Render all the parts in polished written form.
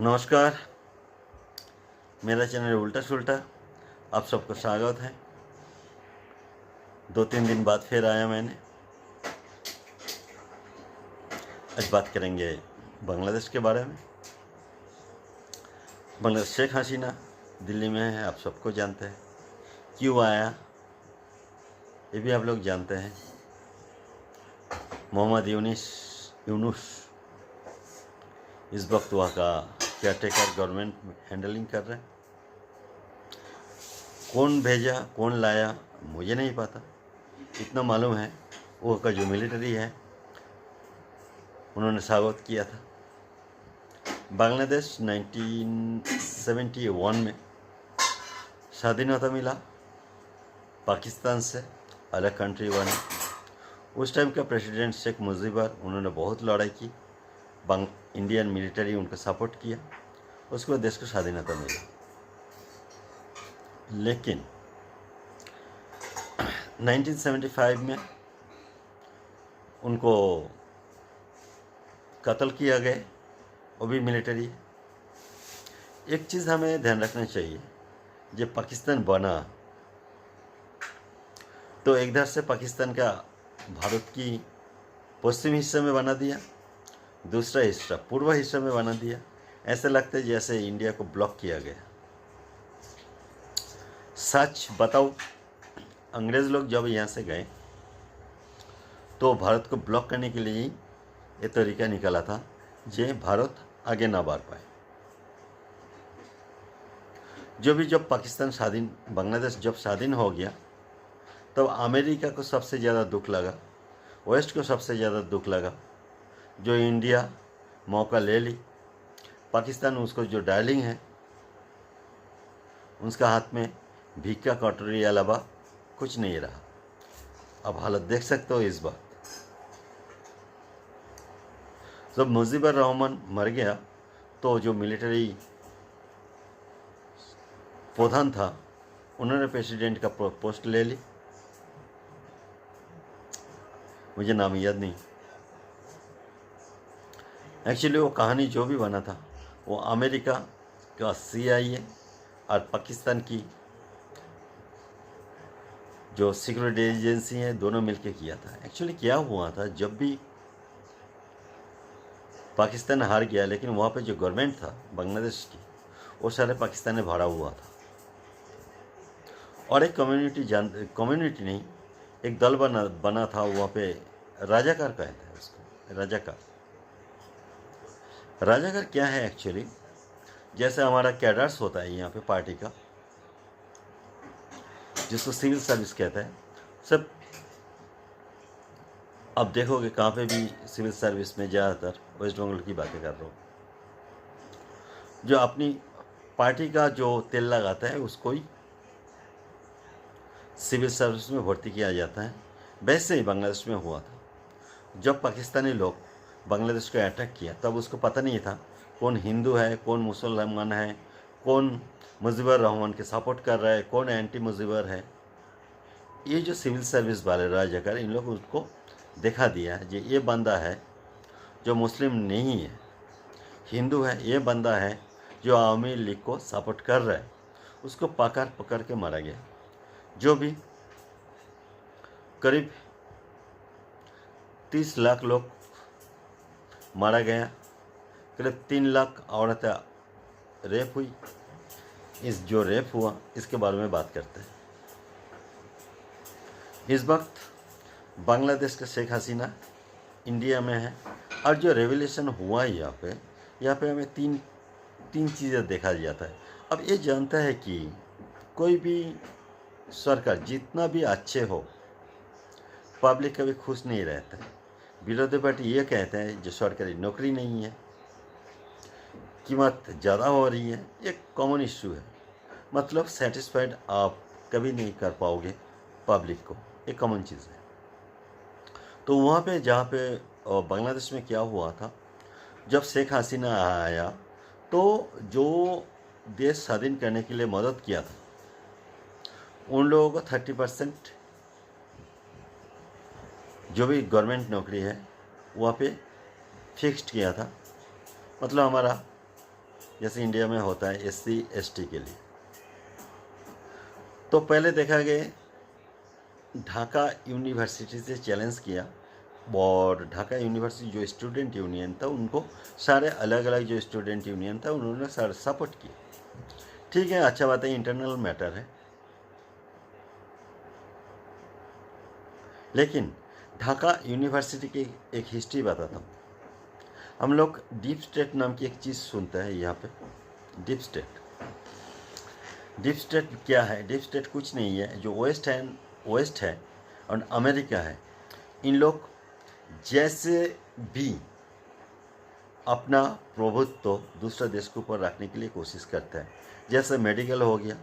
नमस्कार। मेरा चैनल उल्टा सुल्टा, आप सबको स्वागत है। 2-3 दिन बाद फिर आया मैंने। आज बात करेंगे बांग्लादेश के बारे में। बांग्लादेश शेख हसीना दिल्ली में है, आप सबको जानते हैं। क्यों आया ये भी आप लोग जानते हैं। मोहम्मद यूनुस इस वक्त वहाँ का केयरटेकर गवर्नमेंट हैंडलिंग कर रहे हैं। कौन भेजा कौन लाया मुझे नहीं पता, इतना मालूम है वो का जो मिलिट्री है उन्होंने स्वागत किया था। बांग्लादेश 1971 में स्वाधीनता मिला, पाकिस्तान से अलग कंट्री बने। उस टाइम का प्रेसिडेंट शेख मुजीबर, उन्होंने बहुत लड़ाई की, इंडियन मिलिट्री उनको सपोर्ट किया, उसके बाद देश को स्वाधीनता मिला। लेकिन 1975 में उनको कत्ल किया गया, वो भी मिलिट्री। एक चीज़ हमें ध्यान रखना चाहिए, जब पाकिस्तान बना तो इधर से पाकिस्तान का भारत की पश्चिमी हिस्से में बना दिया, दूसरा हिस्सा पूर्व हिस्से में बना दिया। ऐसा लगता है जैसे इंडिया को ब्लॉक किया गया। सच बताओ, अंग्रेज़ लोग जब यहाँ से गए तो भारत को ब्लॉक करने के लिए ये तरीका निकाला था जे भारत आगे ना बढ़ पाए। जब पाकिस्तान स्वाधीन, बांग्लादेश जब स्वाधीन हो गया तब अमेरिका को सबसे ज़्यादा दुख लगा, वेस्ट को सबसे ज़्यादा दुख लगा। जो इंडिया मौका ले ली, पाकिस्तान उसको जो डार्लिंग है, उसका हाथ में भीख का कटोरी अलावा कुछ नहीं रहा। अब हालत देख सकते हो इस बार। जब मुजीबर रहमान मर गया तो जो मिलिट्री प्रधान था उन्होंने प्रेसिडेंट का पोस्ट ले ली, मुझे नाम याद नहीं। एक्चुअली वो कहानी जो भी बना था वो अमेरिका का CIA और पाकिस्तान की जो सिक्योरिटी एजेंसी है दोनों मिलके किया था। एक्चुअली क्या हुआ था, जब भी पाकिस्तान हार गया, लेकिन वहाँ पे जो गवर्नमेंट था बांग्लादेश की, वो सारे पाकिस्तान ने भरा हुआ था। और एक कम्युनिटी नहीं, एक दल बना था वहाँ पे, राजाकार कहते हैं उसको। राजाकार क्या है एक्चुअली, जैसे हमारा कैडर्स होता है यहाँ पे पार्टी का, जिसको सिविल सर्विस कहते हैं। सब अब देखोगे कहाँ पे भी सिविल सर्विस में ज़्यादातर वेस्ट बंगाल की बातें कर रहा हूँ। जो अपनी पार्टी का जो तेल लगाता है उसको ही सिविल सर्विस में भर्ती किया जाता है। वैसे ही बांग्लादेश में हुआ था। जब पाकिस्तानी लोग बांग्लादेश को अटैक किया तब उसको पता नहीं था कौन हिंदू है, कौन मुसलमान है, कौन मुजीबर रहमान के सपोर्ट कर रहा है, कौन एंटी मुजीबर है। ये जो सिविल सर्विस वाले राजाकार, इन लोग उसको दिखा दिया है कि ये बंदा है जो मुस्लिम नहीं है, हिंदू है, ये बंदा है जो आवामी लीग को सपोर्ट कर रहा है। उसको पकड़ के मारा गया। जो भी करीब 30 लाख लोग मारा गया, करीब 3 लाख औरतें रेप हुई। इस जो रेप हुआ इसके बारे में बात करते हैं। इस वक्त बांग्लादेश का शेख हसीना इंडिया में है। और जो रेवोल्यूशन हुआ है यहाँ पे हमें तीन चीज़ें देखा जाता है। अब ये जानता है कि कोई भी सरकार जितना भी अच्छे हो, पब्लिक कभी खुश नहीं रहता है। विरोधी पार्टी ये कहते हैं जो सरकारी नौकरी नहीं है, कीमत ज़्यादा हो रही है, ये कॉमन इशू है। मतलब सेटिस्फाइड आप कभी नहीं कर पाओगे पब्लिक को, ये कॉमन चीज़ है। तो वहाँ पे जहाँ पे बांग्लादेश में क्या हुआ था, जब शेख हसीना आया तो जो देश स्वाधीन करने के लिए मदद किया था उन लोगों को 30% जो भी गवर्नमेंट नौकरी है वहाँ पे फिक्स्ड किया था। मतलब हमारा जैसे इंडिया में होता है SC ST के लिए। तो पहले देखा गया ढाका यूनिवर्सिटी से चैलेंज किया, और ढाका यूनिवर्सिटी जो स्टूडेंट यूनियन था उनको सारे अलग अलग जो स्टूडेंट यूनियन था उन्होंने सारे सपोर्ट किया। ठीक है, अच्छा बात है, इंटरनल मैटर है। लेकिन ढाका यूनिवर्सिटी की एक हिस्ट्री बताता हूँ। हम लोग डीप स्टेट नाम की एक चीज़ सुनते हैं यहाँ पे। डीप स्टेट क्या है? डीप स्टेट कुछ नहीं है, जो वेस्ट है और अमेरिका है, इन लोग जैसे भी अपना प्रभुत्व दूसरे देश के ऊपर रखने के लिए कोशिश करते हैं। जैसे मेडिकल हो गया,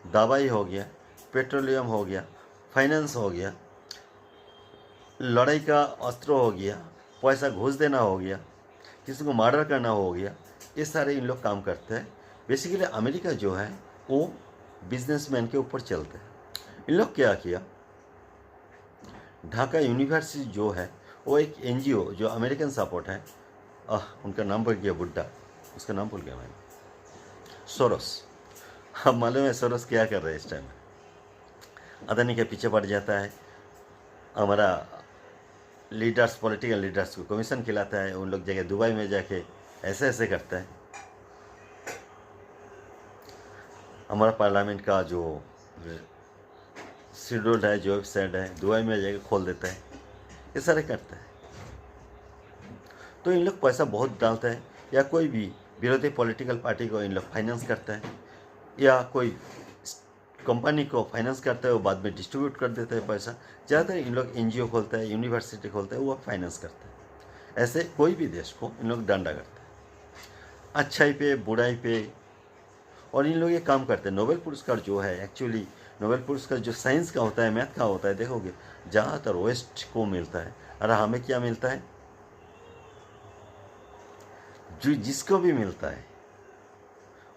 दवाई हो गया, पेट्रोलियम हो गया, फाइनेंस हो गया, लड़ाई का अस्त्र हो गया, पैसा घूस देना हो गया, किसी को मर्डर करना हो गया, ये सारे इन लोग काम करते हैं। बेसिकली अमेरिका जो है वो बिजनेसमैन के ऊपर चलते हैं। इन लोग क्या किया, ढाका यूनिवर्सिटी जो है वो एक NGO जो अमेरिकन सपोर्ट है, उनका नाम भूल गया, बुड्ढा, उसका नाम भूल गया मैंने, सोरोस। अब मालूम है सोरोस क्या कर रहे हैं इस टाइम? अदानी के पीछे पड़ जाता है, हमारा लीडर्स, पॉलिटिकल लीडर्स को कमीशन खिलाता है, उन लोग जगह दुबई में जाके ऐसे ऐसे करता है। हमारा पार्लियामेंट का जो शेड्यूल्ड है, जो वेबसाइट है, दुबई में जाके खोल देता है, ये सारे करता है। तो इन लोग पैसा बहुत डालते हैं, या कोई भी विरोधी पॉलिटिकल पार्टी को इन लोग फाइनेंस करता है, या कोई कंपनी को फाइनेंस करता है, वो बाद में डिस्ट्रीब्यूट कर देते हैं पैसा। ज़्यादातर इन लोग NGO खोलता है, यूनिवर्सिटी खोलता है, वो फाइनेंस करता है। ऐसे कोई भी देश को इन लोग डंडा करते हैं, अच्छाई पे बुराई पे। और इन लोग ये काम करते हैं। नोबेल पुरस्कार जो है, एक्चुअली नोबेल पुरस्कार जो साइंस का होता है, मैथ का होता है, देखोगे ज़्यादातर वेस्ट को मिलता है। और हमें क्या मिलता है? जो जिसको भी मिलता है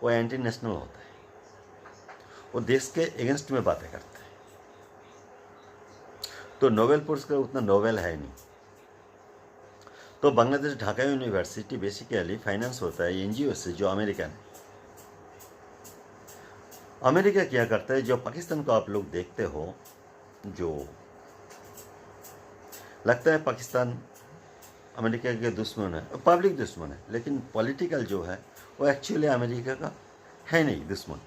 वो एंटी नेशनल होता है, वो देश के एगेंस्ट में बातें करता है। तो नोबेल पुरस्कार उतना नोबेल है नहीं। तो Bangladesh Dhaka university basically finance होता है NGO से, जो अमेरिकन है। अमेरिका क्या करता है, जो पाकिस्तान को आप लोग देखते हो, जो लगता है पाकिस्तान अमेरिका के दुश्मन है, पब्लिक दुश्मन है, लेकिन पॉलिटिकल जो है वो एक्चुअली अमेरिका का है नहीं दुश्मन।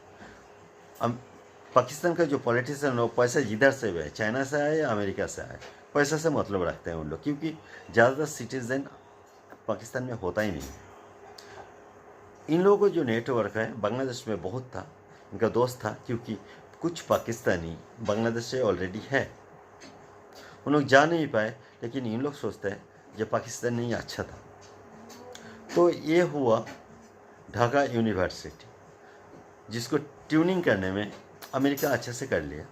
पाकिस्तान का जो पॉलिटिशियन हो, पैसा जिधर से भी है, चाइना से आए या अमेरिका से आए, पैसा से मतलब रखते हैं उन लोग, क्योंकि ज़्यादातर सिटीजन पाकिस्तान में होता ही नहीं। इन लोगों को जो नेटवर्क है बांग्लादेश में बहुत था, इनका दोस्त था, क्योंकि कुछ पाकिस्तानी बांग्लादेश से ऑलरेडी है, उन लोग जा नहीं पाए, लेकिन इन लोग सोचते हैं ये पाकिस्तान नहीं अच्छा था। तो ये हुआ ढाका यूनिवर्सिटी, जिसको ट्यूनिंग करने में अमेरिका अच्छे से कर लिया।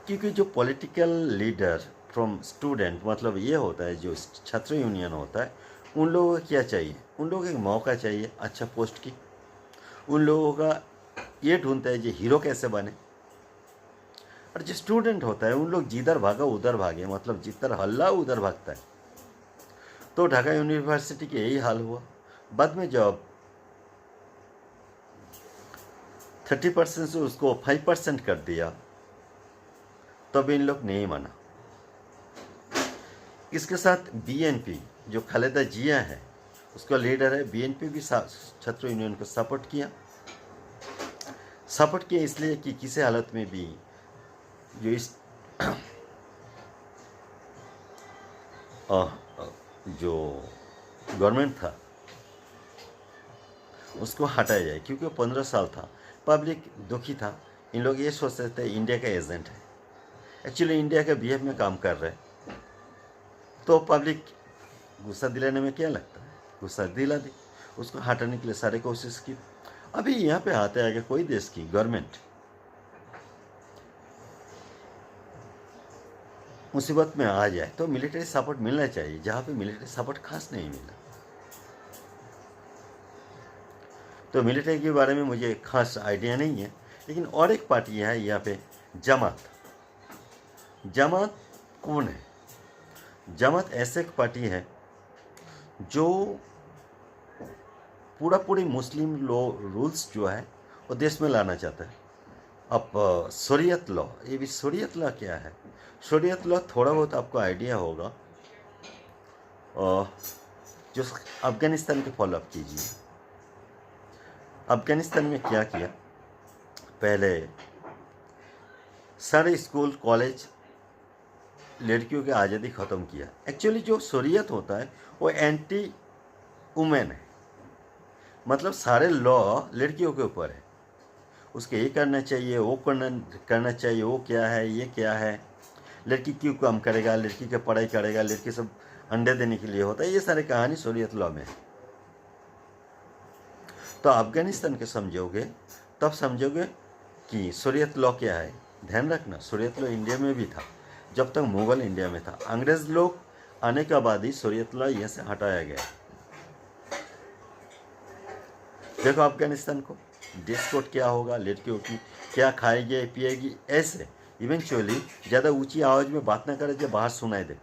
क्योंकि जो पॉलिटिकल लीडर फ्रॉम स्टूडेंट, मतलब ये होता है जो छात्र यूनियन होता है, उन लोगों को क्या चाहिए? उन लोगों को एक मौका चाहिए अच्छा पोस्ट की। उन लोगों का ये ढूंढता है जो हीरो कैसे बने। और जो स्टूडेंट होता है, उन लोग जिधर भागा उधर भागे, मतलब जिधर हल्ला उधर भागता है। तो ढाका यूनिवर्सिटी के यही हाल हुआ। बाद में जब 30% से उसको 5% कर दिया, तब इन लोग नहीं माना। इसके साथ BNP जो खालिदा जिया है, उसका लीडर है, BNP भी छात्र यूनियन को सपोर्ट किया इसलिए कि किसी हालत में भी जो इस जो गवर्नमेंट था उसको हटाया जाए, क्योंकि 15 साल था, पब्लिक दुखी था। इन लोग ये सोचते थे इंडिया का एजेंट है, एक्चुअली इंडिया के बिहेव में काम कर रहे हैं। तो पब्लिक गुस्सा दिलाने में क्या लगता है, गुस्सा दिला दी, उसको हटाने के लिए सारे कोशिश की। अभी यहाँ पे आते आगे कोई देश की गवर्नमेंट मुसीबत में आ जाए तो मिलिट्री सपोर्ट मिलना चाहिए, जहाँ पे मिलिट्री सपोर्ट खास नहीं मिला। तो मिलिट्री के बारे में मुझे खास आइडिया नहीं है। लेकिन और एक पार्टी है यहाँ पे, जमात कौन है? जमात ऐसे एक पार्टी है जो पूरा पूरी मुस्लिम लॉ रूल्स जो है वो देश में लाना चाहता है। अब शरीयत लॉ, ये भी शरीयत लॉ क्या है? शरीयत लॉ थोड़ा बहुत आपको आइडिया होगा, जो अफ़गानिस्तान के फॉलो अप कीजिए। अफ़गानिस्तान में क्या किया, पहले सारे स्कूल कॉलेज लड़कियों की आज़ादी ख़त्म किया। एक्चुअली जो शरीयत होता है वो एंटी वुमेन है, मतलब सारे लॉ लड़कियों के ऊपर है, उसके ये करना चाहिए, वो करना चाहिए, वो क्या है, ये क्या है, लड़की क्यों काम करेगा, लड़की की पढ़ाई करेगा, लड़की सब अंडे देने के लिए होता है, ये सारी कहानी शरीयत लॉ में है। तो अफ़गानिस्तान के समझोगे तब समझोगे कि शरीयत लॉ क्या है। ध्यान रखना, शरीयत लॉ इंडिया में भी था जब तक मुगल इंडिया में था। अंग्रेज लोग आने के बाद ही शरीयत लॉ यहाँ से हटाया गया। देखो अफ़गानिस्तान को, ड्रेस कोड क्या होगा, लड़कियों की क्या खाएगी पिएगी, ऐसे इवेंचुअली ज़्यादा ऊंची आवाज़ में बात ना करे जो बाहर सुनाई दे,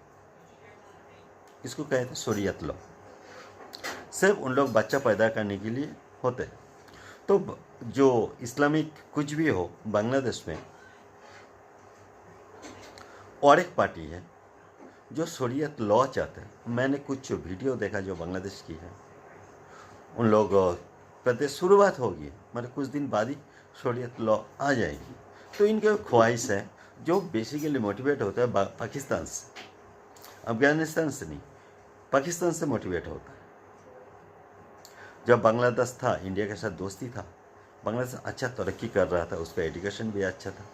इसको कहते हैं शरीयत लॉ। सिर्फ उन लोग बच्चा पैदा करने के लिए होते हैं। तो जो इस्लामिक कुछ भी हो, बांग्लादेश में और एक पार्टी है जो शरीयत लॉ चाहते हैं। मैंने कुछ वीडियो देखा जो बांग्लादेश की है, उन लोग कहते शुरुआत होगी, मतलब कुछ दिन बाद ही शरीयत लॉ आ जाएगी। तो इनकी ख्वाहिश है जो बेसिकली मोटिवेट होता है पाकिस्तान से, अफगानिस्तान से नहीं, पाकिस्तान से मोटिवेट होता है। जब बांग्लादेश था, इंडिया के साथ दोस्ती था, बांग्लादेश अच्छा तरक्की कर रहा था, उसका एजुकेशन भी अच्छा था,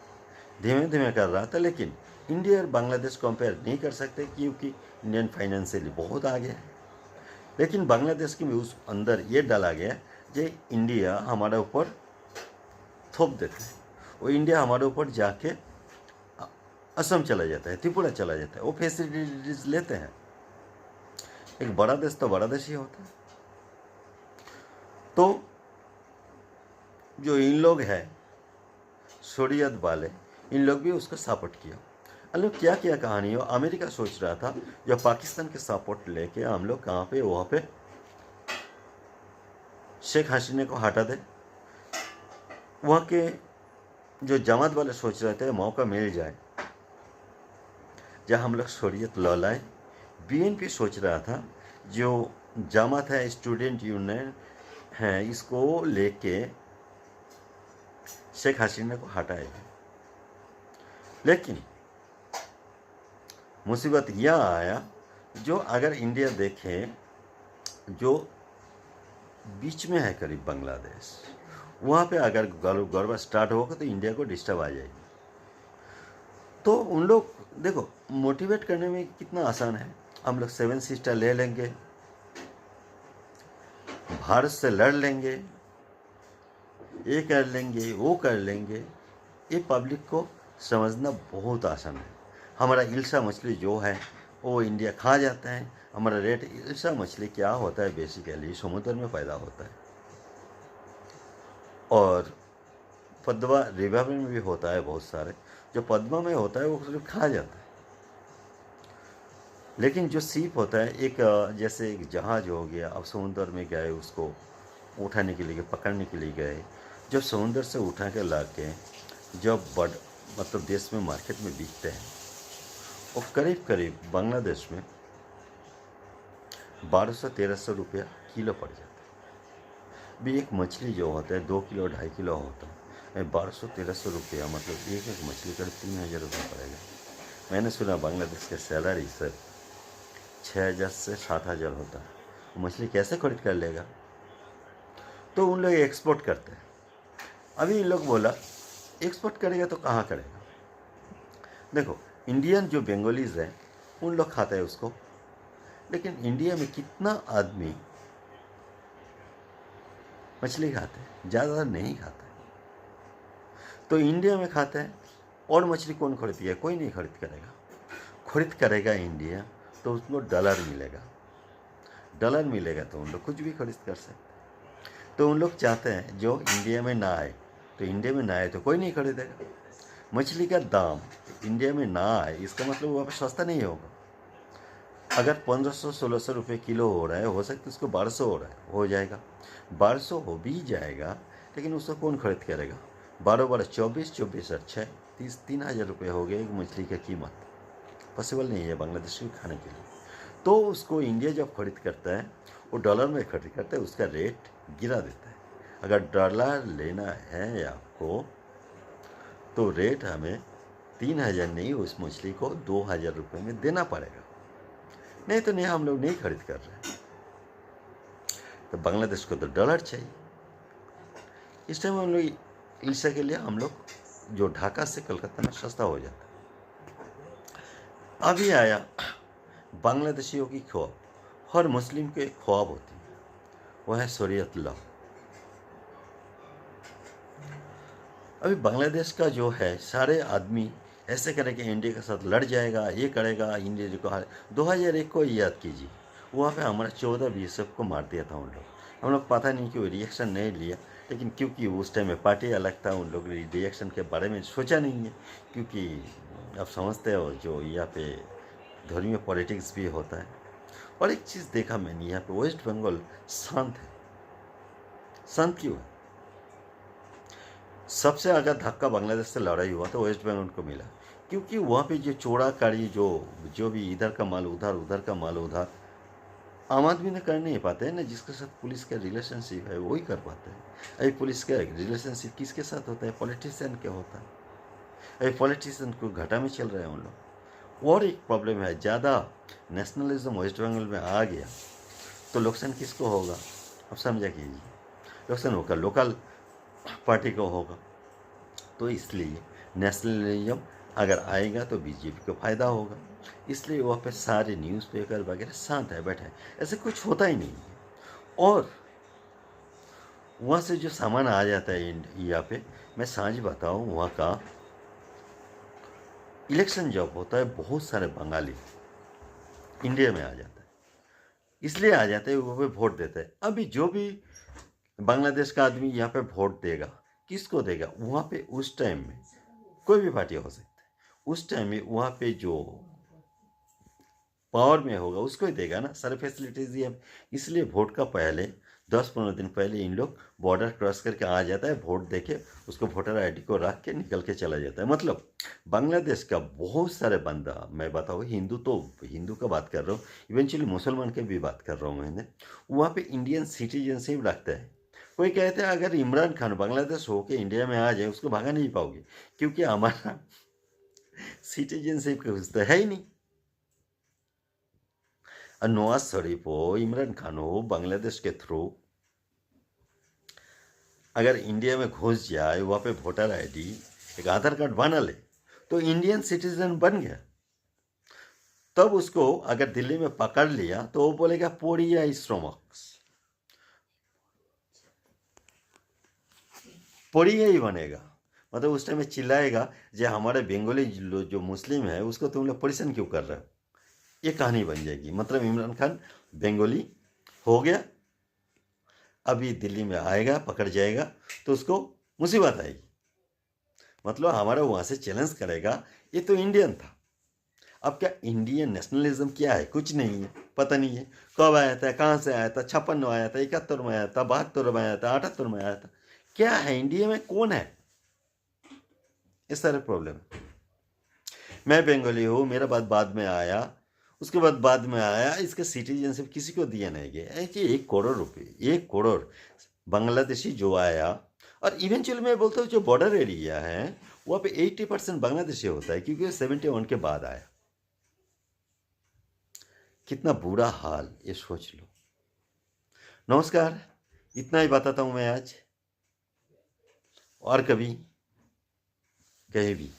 धीमे धीमे कर रहा था, लेकिन इंडिया और बांग्लादेश कंपेयर नहीं कर सकते क्योंकि इंडियन फाइनेंशियली बहुत आगे है। लेकिन बांग्लादेश के उस अंदर ये डाला गया कि इंडिया हमारे ऊपर थोप देता है, वो इंडिया हमारे ऊपर जाके असम चला जाता है, त्रिपुरा चला जाता है, वो फैसिलिटीज लेते हैं। एक बड़ा देश तो बड़ा देश ही होता है। तो जो इन लोग हैं शरीयत वाले, इन लोग भी उसका सपोर्ट किया। लोग क्या क्या कहानी हो, अमेरिका सोच रहा था जो पाकिस्तान के सपोर्ट लेके हम लोग कहाँ पे, वहाँ पे शेख हसीना को हटा दे। वहाँ के जो जमात वाले सोच रहे थे मौका मिल जाए जहाँ हम लोग शरीयत लॉ लाए। बीएनपी सोच रहा था जो जमात है, स्टूडेंट यूनियन है, इसको लेके शेख हसीना को हटाएगा। लेकिन मुसीबत यह आया, जो अगर इंडिया देखे जो बीच में है करीब बांग्लादेश, वहाँ पे अगर गड़बड़ स्टार्ट होगा तो इंडिया को डिस्टर्ब आ जाएगी। तो उन लोग देखो मोटिवेट करने में कितना आसान है, हम लोग 7 सिस्टर ले लेंगे, भारत से लड़ लेंगे, ये कर लेंगे, वो कर लेंगे। ये पब्लिक को समझना बहुत आसान है। हमारा इल्सा मछली जो है वो इंडिया खा जाता है। हमारा रेट, इल्सा मछली क्या होता है, बेसिकली समुद्र में पैदा होता है और पद्मा रिवर में भी होता है बहुत सारे। जो पद्मा में होता है वो सिर्फ खा जाता है, लेकिन जो सीप होता है, एक जैसे एक जहाज हो गया, अब समुद्र में गए, उसको उठाने के लिए, पकड़ने के लिए गए, जब समुद्र से उठा के ला के जब मतलब देश में मार्केट में बिकते हैं, वो करीब करीब बांग्लादेश में 1200-1300 रुपया किलो पड़ जाता है। भी एक मछली जो होता है 2 किलो 2.5 किलो होता है, 1200-1300 रुपया, मतलब एक मछली करीब 3000 रुपया पड़ेगा। मैंने सुना बांग्लादेश के सैलरी सिर्फ 6000 से 7000 होता है। मछली कैसे खरीद कर लेगा? तो उन लोग एक्सपोर्ट करते हैं। अभी इन लोग बोला एक्सपोर्ट करेगा तो कहाँ करेगा? देखो इंडियन जो बंगालीज हैं उन लोग खाते हैं उसको, लेकिन इंडिया में कितना आदमी मछली खाते हैं? ज़्यादा नहीं खाते। तो इंडिया में खाते हैं, और मछली कौन खरीदेगा? कोई नहीं खरीद करेगा। खरीद करेगा इंडिया तो उसको डॉलर मिलेगा, डॉलर मिलेगा तो उन लोग कुछ भी खरीद कर सकते। तो उन लोग चाहते हैं जो इंडिया में ना आए, तो इंडिया में ना आए तो कोई नहीं खरीदेगा। मछली का दाम इंडिया में ना आए, इसका मतलब वहाँ पर सस्ता नहीं होगा। अगर 1500-1600 रुपये किलो हो रहा है, हो सकता है उसको 1200 हो रहा है, हो जाएगा, 1200 हो भी जाएगा, लेकिन उसको कौन खरीद करेगा? 12-12 24, 24 और 6 30-3000 रुपये हो गए एक मछली की कीमत। पॉसिबल नहीं है बांग्लादेश के खाने के लिए। तो उसको इंडिया जब खरीद करता है, वो डॉलर में खरीद करता है, उसका रेट गिरा देता है। अगर डॉलर लेना है आपको तो रेट हमें 3000 नहीं, उस मछली को 2000 रुपये में देना पड़ेगा, नहीं तो नहीं, हम लोग नहीं खरीद कर रहे। तो बांग्लादेश को तो डॉलर चाहिए। इस टाइम हम लोग इल्सा के लिए हम लोग जो ढाका से कलकत्ता में सस्ता हो जाता है। अभी आया बांग्लादेशियों की ख्वाब, हर मुस्लिम की एक ख्वाब होती है, वह है शरीयत लॉ। अभी बांग्लादेश का जो है सारे आदमी ऐसे करेंगे, इंडिया के साथ लड़ जाएगा, ये करेगा, इंडिया को 2001 को याद कीजिए, वहाँ पे हमारा 14 BSF को मार दिया था उन लोग। हम लोग पता नहीं क्यों रिएक्शन नहीं लिया, लेकिन क्योंकि उस टाइम में पार्टी अलग था, उन लोग रिएक्शन के बारे में सोचा नहीं है, क्योंकि आप समझते हो जो यहाँ पे धर्मीय पॉलिटिक्स भी होता है। और एक चीज़ देखा मैंने, यहाँ पे वेस्ट बंगाल शांत है। शांत क्यों है? सबसे अगर धक्का बांग्लादेश से लड़ाई हुआ तो वेस्ट बंगाल को मिला, क्योंकि वहाँ पे जो चोरा कारी जो भी इधर का माल उधर, उधर का माल उधर, आम आदमी ने कर नहीं पाते हैं ना। जिसके साथ पुलिस का रिलेशनशिप है वही कर पाते हैं। अभी पुलिस का रिलेशनशिप किसके साथ होता है? पॉलिटिशियन के होता है। अभी पॉलिटिशियन को घाटा में चल रहे हैं उन लोग। और एक प्रॉब्लम है, ज़्यादा नेशनलिज्म वेस्ट बंगाल में आ गया तो नुकसान किसको होगा? अब समझा कीजिए, नुकसान होगा लोकल पार्टी को होगा। तो इसलिए नेशनलिज्म अगर आएगा तो बीजेपी को फ़ायदा होगा, इसलिए वहाँ पे सारे न्यूज़पेपर वगैरह शांत है, बैठे हैं, ऐसे कुछ होता ही नहीं है। और वहाँ से जो सामान आ जाता है यहाँ पे, मैं सांझ बताऊँ, वहाँ का इलेक्शन जब होता है बहुत सारे बंगाली इंडिया में आ जाता है, इसलिए आ जाते हैं, वहाँ पे वोट देते हैं। अभी जो भी बांग्लादेश का आदमी यहाँ पे वोट देगा, किसको देगा? वहाँ पे उस टाइम में कोई भी पार्टी हो सकती है, उस टाइम में वहाँ पे जो पावर में होगा उसको ही देगा ना, सारे फैसिलिटीज ये। इसलिए वोट का पहले 10-15 दिन पहले इन लोग बॉर्डर क्रॉस करके आ जाता है, वोट देके उसको वोटर ID को रख के निकल के चला जाता है। मतलब बांग्लादेश का बहुत सारे बंदा, मैं बताऊँ, हिंदू का बात कर रहा हूँ, इवेंचुअली मुसलमान के भी बात कर रहा हूँ मैंने, वहाँ पे इंडियन सिटीजनशिप रखता है। कोई कहते हैं अगर इमरान खान बांग्लादेश होके इंडिया में आ जाए उसको भागा नहीं पाओगे, क्योंकि हमारा सिटीजनशिप कुछ तो है ही नहीं। और नवाज शरीफ हो, इमरान खान हो, बांग्लादेश के थ्रू अगर इंडिया में घुस जाए, वहाँ पे वोटर ID एक आधार कार्ड बना ले तो इंडियन सिटीजन बन गया। तब उसको अगर दिल्ली में पकड़ लिया तो वो बोलेगा पोड़िया स्ट्रोमक्स, पोड़िया ही बनेगा। मतलब उस टाइम में चिल्लाएगा जो हमारे बंगाली जो मुस्लिम है उसको तुम लोग परेशान क्यों कर रहे हो, ये कहानी बन जाएगी। मतलब इमरान खान बंगाली हो गया, अभी दिल्ली में आएगा, पकड़ जाएगा तो उसको मुसीबत आएगी। मतलब हमारा वहाँ से चैलेंज करेगा, ये तो इंडियन था। अब क्या इंडियन नेशनलिज्म क्या है? कुछ नहीं है, पता नहीं है कब आया था, कहाँ से आया था, 56 में आया था, 71 में आया था, 72 में आया था, 78 में आया था, क्या है इंडिया में, कौन है? इस सारे प्रॉब्लम। मैं बंगाली हूँ, मेरा बाद में आया, उसके बाद में आया, इसका सिटीजनशिप किसी को दिया नहीं गया कि 1 करोड़ रुपये, 1 करोड़ बांग्लादेशी जो आया। और इवेंचुअली मैं बोलता हूँ जो बॉर्डर एरिया है वहाँ पे 80% बांग्लादेशी होता है, क्योंकि 71 के बाद आया। कितना बुरा हाल, ये सोच लो। नमस्कार, इतना ही बताता हूँ मैं आज, और कभी कहीं भी